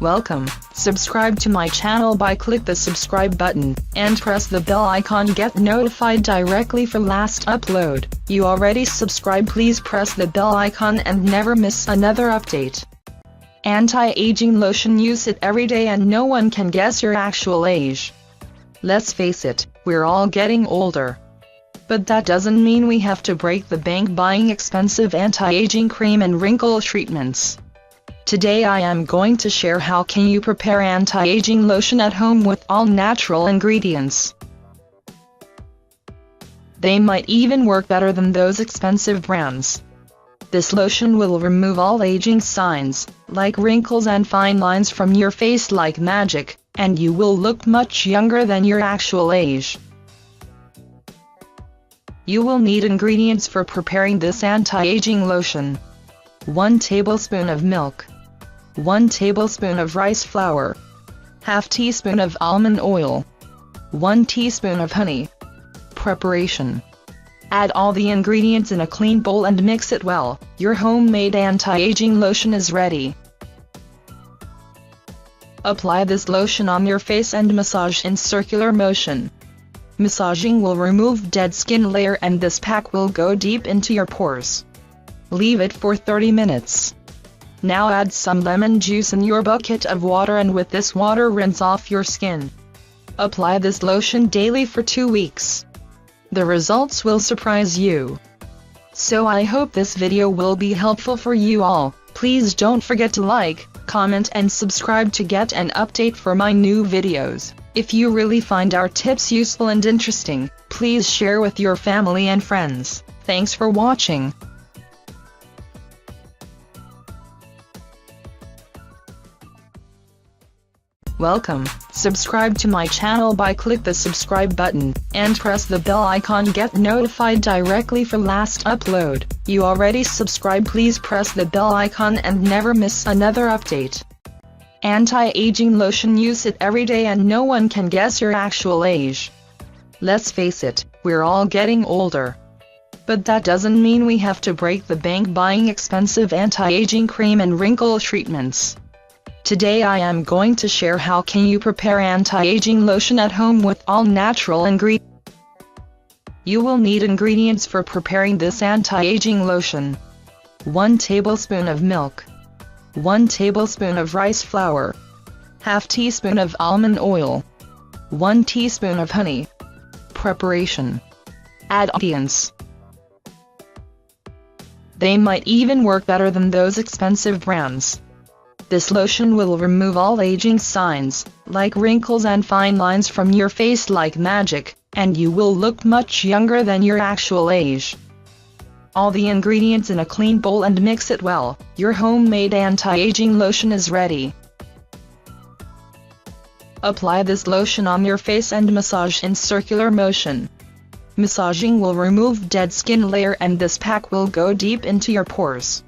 Welcome. Subscribe to my channel by click the subscribe button and press the bell icon. Get notified directly for last upload. You already subscribed, please press the bell icon and never miss another update. Anti-aging lotion, use it every day and no one can guess your actual age. Let's face it, we're all getting older. But that doesn't mean we have to break the bank buying expensive anti-aging cream and wrinkle treatments. Today I am going to share how can you prepare anti-aging lotion at home with all natural ingredients. They might even work better than those expensive brands. This lotion will remove all aging signs, like wrinkles and fine lines from your face like magic, and you will look much younger than your actual age. You will need ingredients for preparing this anti-aging lotion. 1 tablespoon of milk, 1 tablespoon of rice flour, half teaspoon of almond oil, 1 teaspoon of honey. Preparation: add all the ingredients in a clean bowl and mix it well. Your homemade anti-aging lotion is ready. Apply this lotion on your face and massage in circular motion. Massaging will remove dead skin layer and this pack will go deep into your pores. Leave it for 30 minutes. Now add some lemon juice in your bucket of water and with this water rinse off your skin. Apply this lotion daily for 2 weeks. The results will surprise you. So I hope this video will be helpful for you all. Please don't forget to like, comment and subscribe to get an update for my new videos. If you really find our tips useful and interesting, please share with your family and friends. Thanks for watching. Welcome. Subscribe to my channel by click the subscribe button and press the bell icon. Get notified directly for last upload. You already subscribed, please press the bell icon and never miss another update. Anti-aging lotion, use it every day and no one can guess your actual age. Let's face it, we're all getting older. But that doesn't mean we have to break the bank buying expensive anti-aging cream and wrinkle treatments. Today I am going to share how can you prepare anti-aging lotion at home with all natural ingredients. You will need ingredients for preparing this anti-aging lotion. 1 tablespoon of milk, 1 tablespoon of rice flour, half teaspoon of almond oil, 1 teaspoon of honey. Preparation: add ingredients. They might even work better than those expensive brands. This lotion will remove all aging signs, like wrinkles and fine lines from your face like magic, and you will look much younger than your actual age. All the ingredients in a clean bowl and mix it well. Your homemade anti-aging lotion is ready. Apply this lotion on your face and massage in circular motion. Massaging will remove dead skin layer and this pack will go deep into your pores.